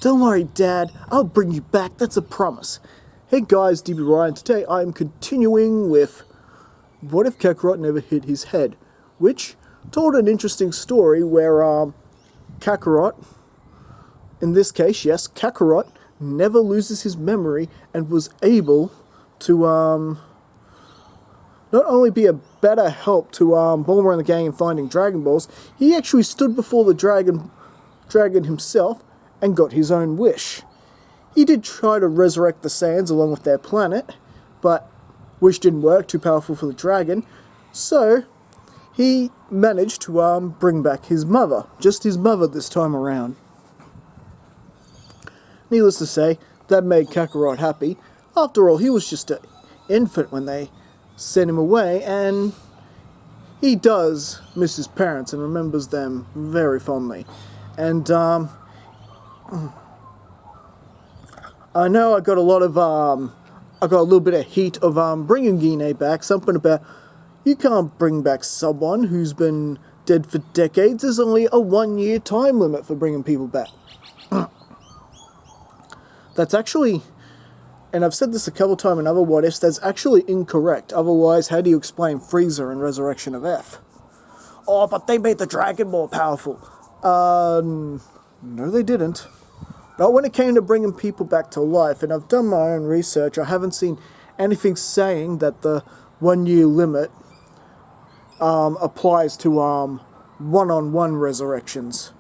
Don't worry, Dad. I'll bring you back. That's a promise. Hey guys, DB Ryan. Today I am continuing with What If Kakarot Never Hit His Head, which told an interesting story where Kakarot, in this case, yes, Kakarot never loses his memory and was able to not only be a better help to Bulma and the gang in finding Dragon Balls, he actually stood before the dragon himself and got his own wish. He did try to resurrect the Saiyans along with their planet, but wish didn't work, too powerful for the dragon, so he managed to bring back his mother, just his mother this time around. Needless to say, that made Kakarot happy. After all, he was just an infant when they sent him away, and he does miss his parents and remembers them very fondly. And I know I got a little bit of heat of bringing Gine back. Something about you can't bring back someone who's been dead for decades. There's only a 1-year time limit for bringing people back. That's actually, and I've said this a couple times in other what ifs, that's actually incorrect. Otherwise, how do you explain Frieza and Resurrection of F? Oh, but they made the Dragon Ball powerful. No they didn't. Not when it came to bringing people back to life, and I've done my own research. I haven't seen anything saying that the 1-year limit applies to one-on-one resurrections.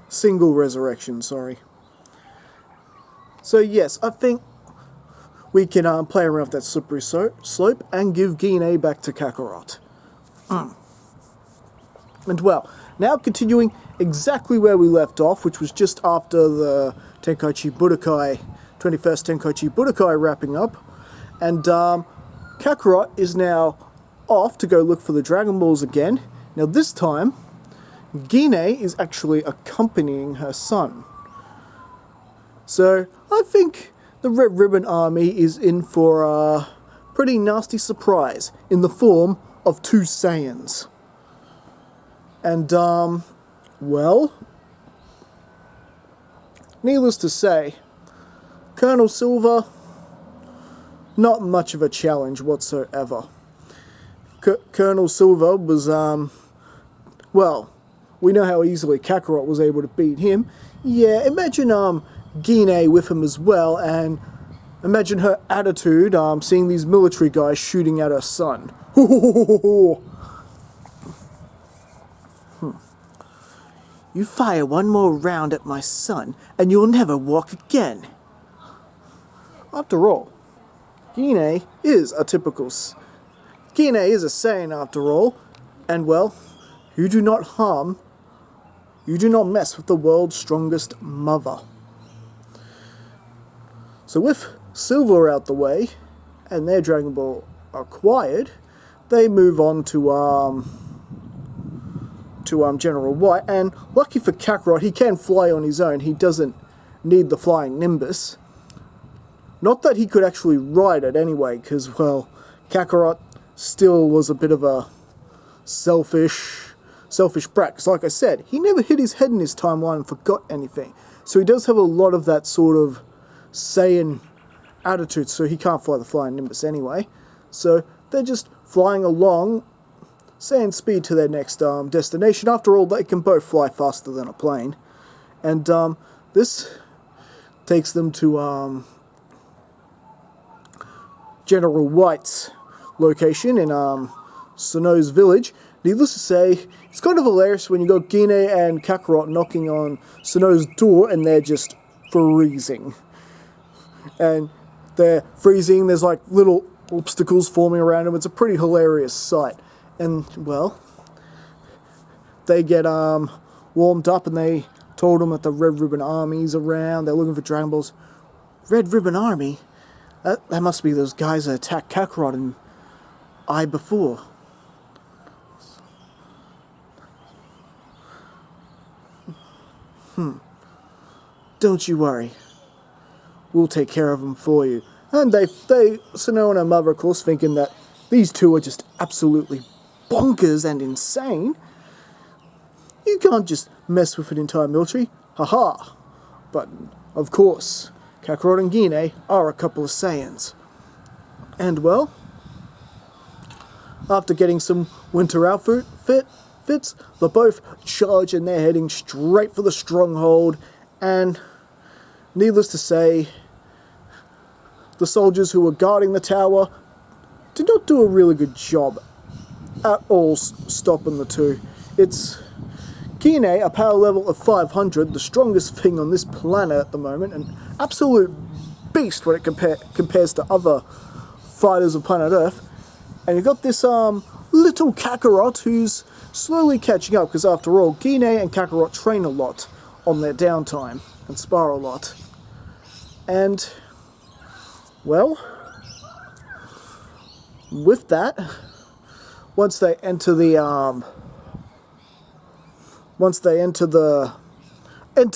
Single resurrection, sorry. So yes, I think we can play around with that slippery slope and give Gine back to Kakarot. And well, now continuing exactly where we left off, which was just after the Tenkaichi Budokai, 21st Tenkaichi Budokai wrapping up, and Kakarot is now off to go look for the Dragon Balls again. Now this time, Gine is actually accompanying her son. So I think the Red Ribbon Army is in for a pretty nasty surprise in the form of 2 Saiyans. And, well, needless to say, Colonel Silver, not much of a challenge whatsoever. Colonel Silver was, well, we know how easily Kakarot was able to beat him. Yeah, imagine, Gine with him as well, and imagine her attitude, seeing these military guys shooting at her son. You fire one more round at my son, and you'll never walk again. After all, Gine is a Saiyan after all, and well, you do not mess with the world's strongest mother. So with Silver out the way, and their Dragon Ball acquired, they move on to General White, and lucky for Kakarot, he can fly on his own. He doesn't need the Flying Nimbus. Not that he could actually ride it anyway, because, well, Kakarot still was a bit of a selfish brat. Because like I said, he never hit his head in his timeline and forgot anything. So he does have a lot of that sort of Saiyan attitude, so he can't fly the Flying Nimbus anyway. So they're just flying along, Saiyan speed to their next destination. After all, they can both fly faster than a plane. And this takes them to General White's location in Sano's village. Needless to say, it's kind of hilarious when you got Gine and Kakarot knocking on Sano's door and they're just freezing. And they're freezing, there's like little obstacles forming around them. It's a pretty hilarious sight. And, well, they get warmed up and they told them that the Red Ribbon Army's around. They're looking for Dragon Balls. Red Ribbon Army? That must be those guys that attacked Kakarot and I before. Don't you worry. We'll take care of them for you. And Sano and her mother, of course, thinking that these two are just absolutely bonkers and insane. You can't just mess with an entire military. Haha. But, of course, Kakarot and Gine are a couple of Saiyans. And, well, after getting some winter outfits, they're both charged and they're heading straight for the stronghold. And, needless to say, the soldiers who were guarding the tower did not do a really good job at all stopping the two. It's Gine, a power level of 500, the strongest thing on this planet at the moment, an absolute beast when it compares to other fighters of planet Earth. And you've got this little Kakarot who's slowly catching up, because after all, Gine and Kakarot train a lot on their downtime and spar a lot. And, well, with that, once they enter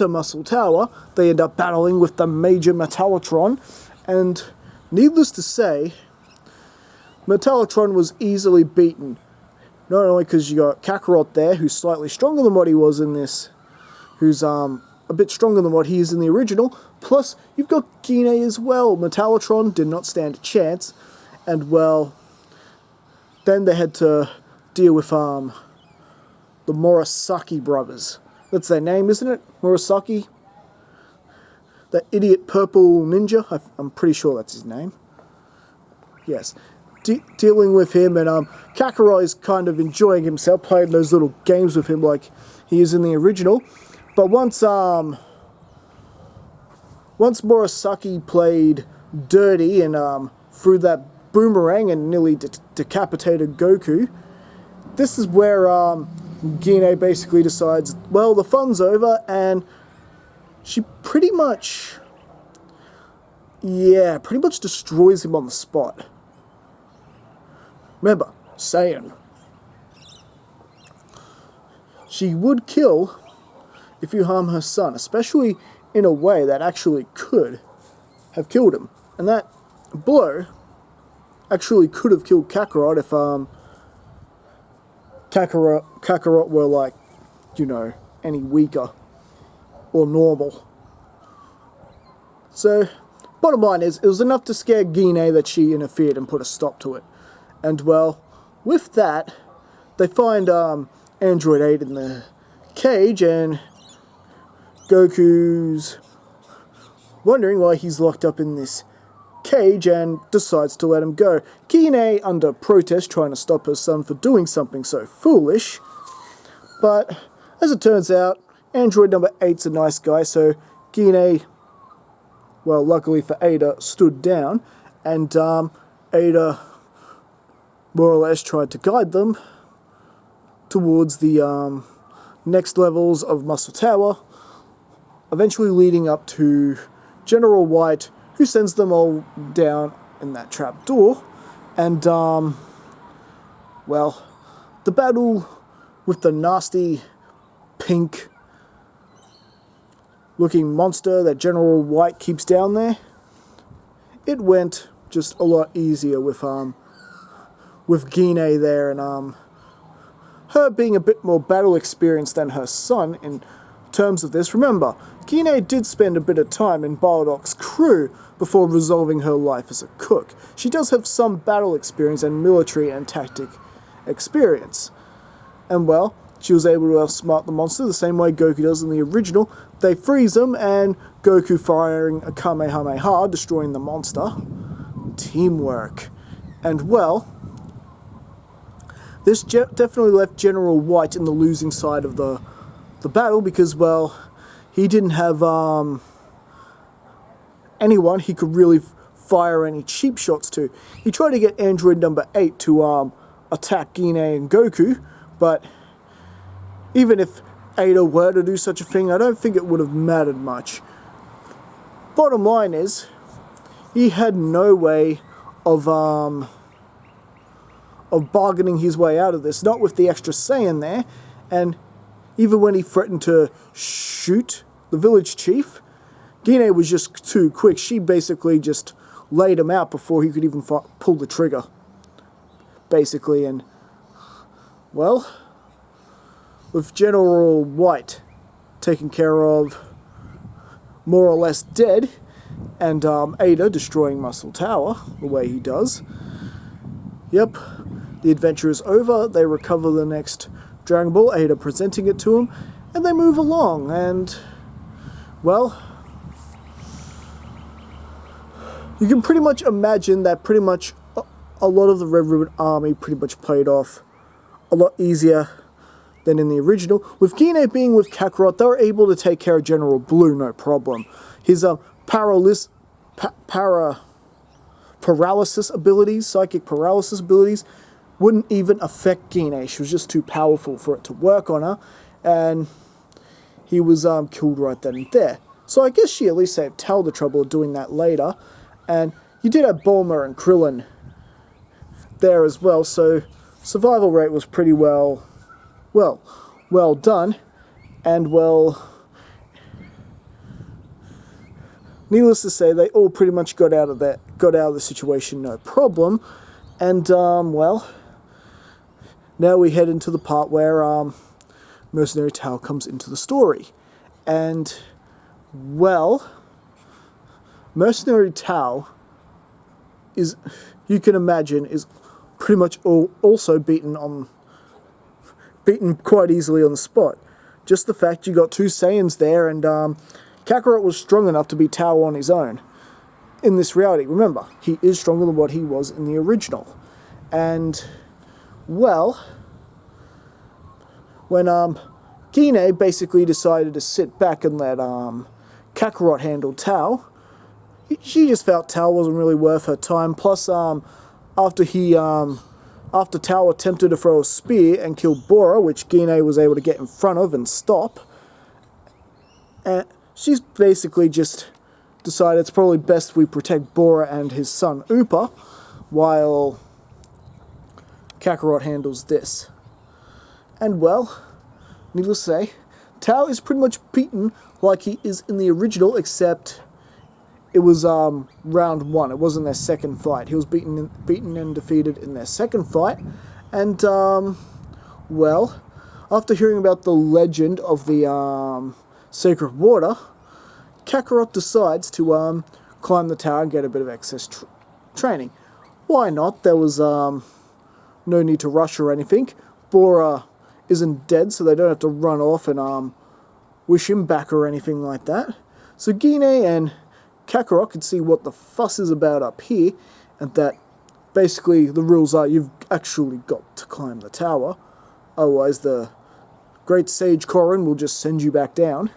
Muscle Tower, they end up battling with the major Metallotron, and needless to say, Metallotron was easily beaten. Not only because you got Kakarot there, who's slightly stronger than what he was in this, who's a bit stronger than what he is in the original, plus you've got Gine as well. Metallotron did not stand a chance, and well, then they had to deal with the Murasaki brothers. That's their name, isn't it? Murasaki? That idiot purple ninja? I'm pretty sure that's his name. Yes. Dealing with him, and Kakarot is kind of enjoying himself, playing those little games with him like he is in the original. But once Murasaki played dirty and threw that boomerang and nearly decapitated Goku, this is where Gine basically decides, well, the fun's over, and she pretty much destroys him on the spot. Remember, Saiyan. She would kill if you harm her son, especially in a way that actually could have killed him. And that blow actually could have killed Kakarot if Kakarot were, like, you know, any weaker or normal. So, bottom line is, it was enough to scare Gine that she interfered and put a stop to it. And, well, with that, they find Android 8 in the cage, and Goku's wondering why he's locked up in this cage and decides to let him go. Gine, under protest, trying to stop her son for doing something so foolish. But, as it turns out, Android number 8's a nice guy, so Gine, well, luckily for Ada, stood down, and Ada more or less tried to guide them towards the next levels of Muscle Tower, eventually leading up to General White, who sends them all down in that trap door. And, well, the battle with the nasty pink looking monster that General White keeps down there, it went just a lot easier with Gine there, and her being a bit more battle experienced than her son in terms of this. Remember, Gine did spend a bit of time in Bardock's crew before resolving her life as a cook. She does have some battle experience and military and tactic experience. And well, she was able to outsmart the monster the same way Goku does in the original. They freeze him, and Goku firing a Kamehameha, destroying the monster. Teamwork. And well, this definitely left General White in the losing side of the battle, because, well, he didn't have anyone he could really fire any cheap shots to. He tried to get Android number 8 to attack Gine and Goku, but even if Ada were to do such a thing, I don't think it would have mattered much. Bottom line is, he had no way of bargaining his way out of this, not with the extra Saiyan there, and even when he threatened to shoot the village chief, Gine was just too quick. She basically just laid him out before he could even pull the trigger, basically. And, well, with General White taken care of, more or less dead, and Ada destroying Martial Tower the way he does. Yep, the adventure is over. They recover the next Dragon Ball, Ada presenting it to him, and they move along, and, well, you can pretty much imagine that pretty much a lot of the Red Ribbon Army pretty much played off a lot easier than in the original. With Gine being with Kakarot, they were able to take care of General Blue, no problem. His paralysis abilities, psychic paralysis abilities, wouldn't even affect Gine. She was just too powerful for it to work on her, and he was killed right then and there. So I guess she at least saved Tal the trouble of doing that later, and you did have Bulma and Krillin there as well, so survival rate was pretty well done, and well, needless to say, they all pretty much got out of the situation, no problem. And well, now we head into the part where Mercenary Tower comes into the story, and well, Mercenary Tower is, you can imagine, is pretty much also beaten quite easily on the spot. Just the fact you got two Saiyans there, and Kakarot was strong enough to beat Tower on his own. In this reality, remember, he is stronger than what he was in the original. And, well, when Gine basically decided to sit back and let Kakarot handle Tower, she just felt Tower wasn't really worth her time. Plus, after Tower attempted to throw a spear and kill Bora, which Gine was able to get in front of and stop, and she's basically just decided it's probably best we protect Bora and his son Upa, while Kakarot handles this. And well, needless to say, Tower is pretty much beaten like he is in the original, except it was round one. It wasn't their second fight. He was beaten and defeated in their second fight. And, well, after hearing about the legend of the sacred water, Kakarot decides to climb the tower and get a bit of excess training. Why not? There was no need to rush or anything. Bora isn't dead, so they don't have to run off and wish him back or anything like that. So Gine and Kakarot could see what the fuss is about up here, and that basically the rules are you've actually got to climb the tower, otherwise the great sage Korin will just send you back down.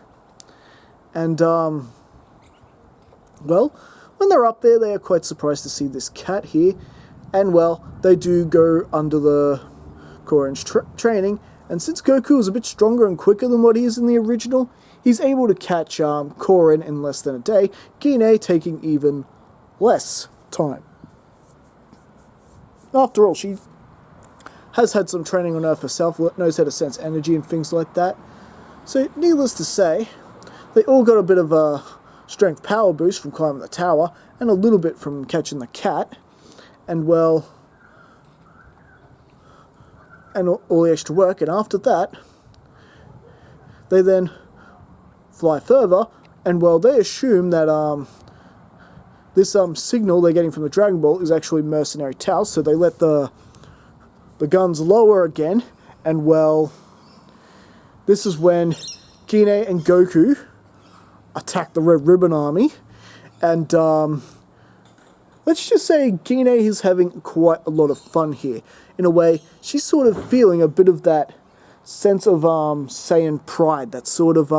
And, well, when they're up there, they are quite surprised to see this cat here, and, well, they do go under the Korin's training, and since Goku is a bit stronger and quicker than what he is in the original, he's able to catch Korin in less than a day, Gine taking even less time. After all, she has had some training on Earth herself, knows how to sense energy and things like that. So, needless to say, they all got a bit of a strength power boost from climbing the tower, and a little bit from catching the cat, and well, and all the extra work, and after that, they then fly further, and well, they assume that this signal they're getting from the Dragon Ball is actually Mercenary Tower, so they let the guns lower again, and well, this is when Gine and Goku attack the Red Ribbon Army, and let's just say Gine is having quite a lot of fun here. In a way, she's sort of feeling a bit of that sense of Saiyan pride, that sort of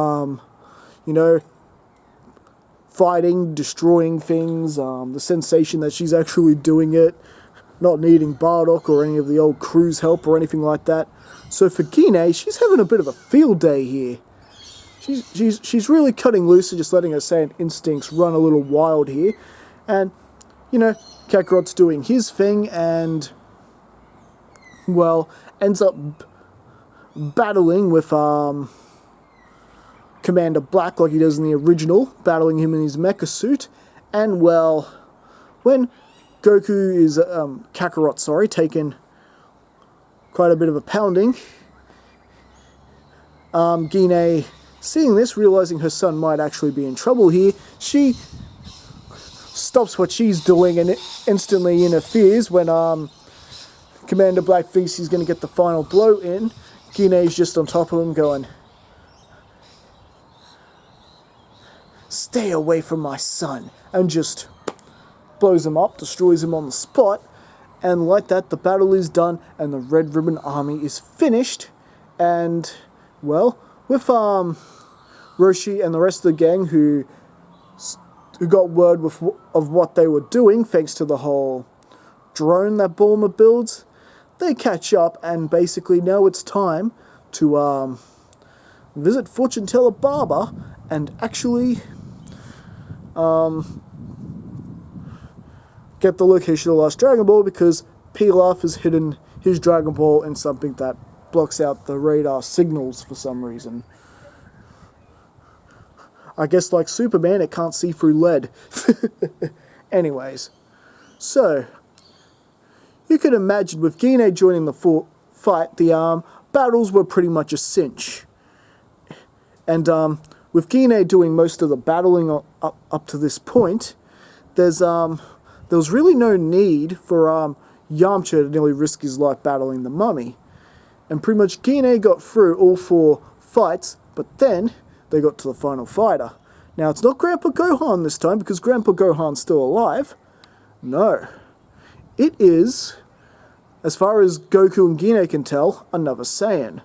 you know, fighting, destroying things, the sensation that she's actually doing it, not needing Bardock or any of the old crew's help or anything like that. So for Gine, she's having a bit of a field day here. She's really cutting loose and just letting her Saiyan instincts run a little wild here. And, you know, Kakarot's doing his thing and, well, ends up battling with Commander Black like he does in the original, battling him in his mecha suit. And, well, when Goku is, Kakarot, sorry, taken quite a bit of a pounding, Gine, seeing this, realizing her son might actually be in trouble here, she stops what she's doing and instantly interferes when Commander Black thinks he's going to get the final blow in. Gine's just on top of him going, "Stay away from my son," and just blows him up, destroys him on the spot. And like that, the battle is done and the Red Ribbon Army is finished. And, well, with Roshi and the rest of the gang who got word of what they were doing, thanks to the whole drone that Bulma builds, they catch up, and basically now it's time to visit Fortune Teller Barber and actually get the location of the last Dragon Ball, because Pilaf has hidden his Dragon Ball in something that blocks out the radar signals for some reason. I guess like Superman, it can't see through lead. Anyways, so you can imagine with Gine joining the fight, the battles were pretty much a cinch. And with Gine doing most of the battling up to this point, there was really no need for Yamcha to nearly risk his life battling the mummy. And pretty much Gine got through all 4 fights, but then they got to the final fighter. Now, it's not Grandpa Gohan this time, because Grandpa Gohan's still alive. No. It is, as far as Goku and Gine can tell, another Saiyan.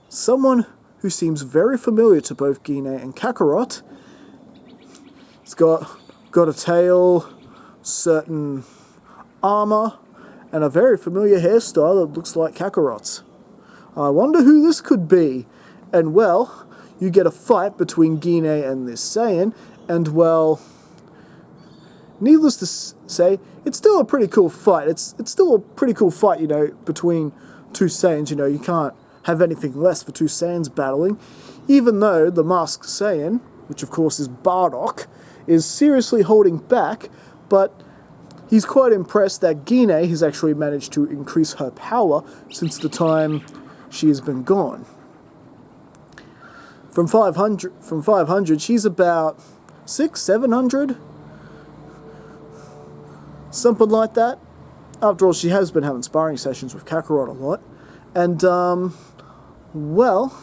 Someone who seems very familiar to both Gine and Kakarot. He's got a tail, certain armor, and a very familiar hairstyle that looks like Kakarot's. I wonder who this could be. And well, you get a fight between Gine and this Saiyan, and well, needless to say, it's still a pretty cool fight. It's still a pretty cool fight, between 2 Saiyans. You can't have anything less for 2 Saiyans battling, even though the Masked Saiyan, which of course is Bardock, is seriously holding back, but he's quite impressed that Gine has actually managed to increase her power since the time she has been gone. From 500, she's about 600-700, something like that. After all, she has been having sparring sessions with Kakarot a lot, and well,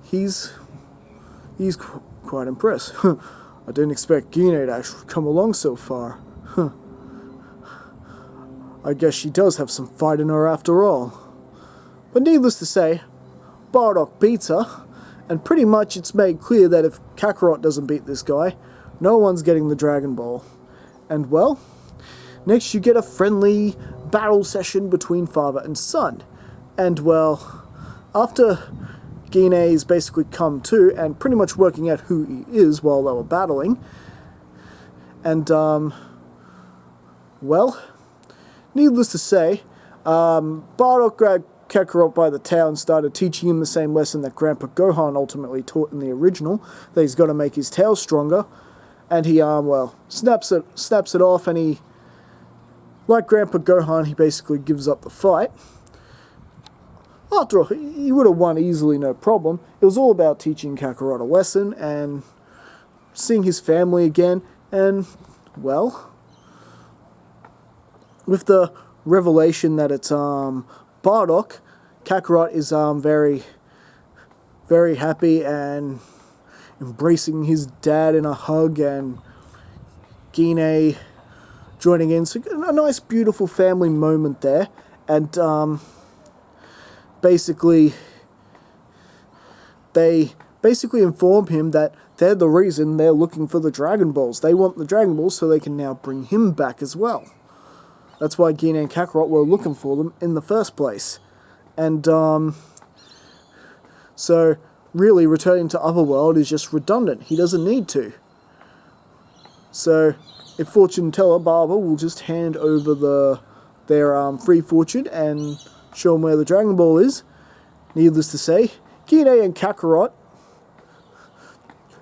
he's quite impressed. I didn't expect Gine to actually come along so far. I guess she does have some fight in her after all. But needless to say, Bardock beats her, and pretty much it's made clear that if Kakarot doesn't beat this guy, no one's getting the Dragon Ball. And well, next you get a friendly battle session between father and son. And well, after Gine's basically come to and pretty much working out who he is while they were battling, and well, needless to say, Bardock grabbed Kakarot by the tail and started teaching him the same lesson that Grandpa Gohan ultimately taught in the original, that he's got to make his tail stronger, and he, snaps it off, and he, like Grandpa Gohan, he basically gives up the fight. After all, he would have won easily, no problem. It was all about teaching Kakarot a lesson, and seeing his family again, and, well, with the revelation that it's, Bardock, Kakarot is very, very happy and embracing his dad in a hug, and Gine joining in. So a nice, beautiful family moment there. And they basically inform him that they're the reason they're looking for the Dragon Balls. They want the Dragon Balls so they can now bring him back as well. That's why Gine and Kakarot were looking for them in the first place. And, so, really, returning to Otherworld is just redundant. He doesn't need to. So, if Fortune Teller Barber will just hand over their free fortune and show them where the Dragon Ball is, needless to say, Gine and Kakarot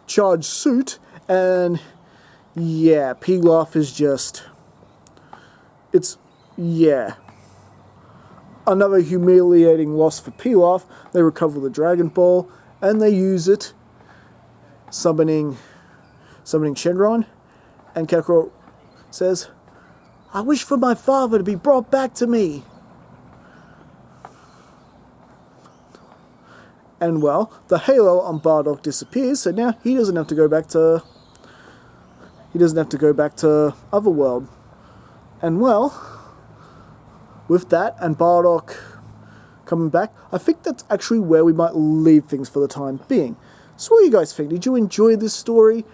charge suit, and, yeah, Pilaf is just... yeah. another humiliating loss for Pilaf. They recover the Dragon Ball, and they use it, summoning Shenron, and Kakarot says, "I wish for my father to be brought back to me." And well, the halo on Bardock disappears, so now he doesn't have to go back to Otherworld. And well, with that and Bardock coming back, I think that's actually where we might leave things for the time being. So what do you guys think? Did you enjoy this story?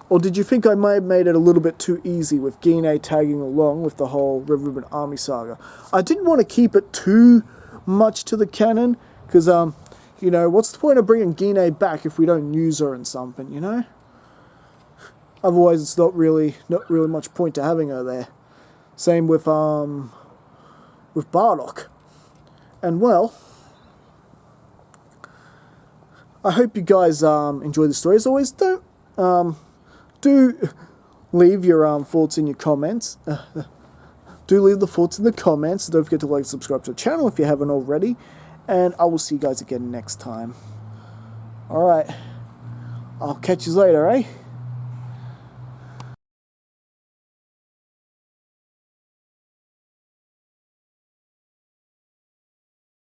Or did you think I may have made it a little bit too easy with Gine tagging along with the whole Red Ribbon Army saga? I didn't want to keep it too much to the canon, because, you know, what's the point of bringing Gine back if we don't use her in something, you know? Otherwise, it's not really much point to having her there. Same with Bardock. And well, I hope you guys enjoy the story. As always, do leave your thoughts in your comments. Do leave the thoughts in the comments. Don't forget to like and subscribe to the channel if you haven't already. And I will see you guys again next time. Alright. I'll catch you later, eh?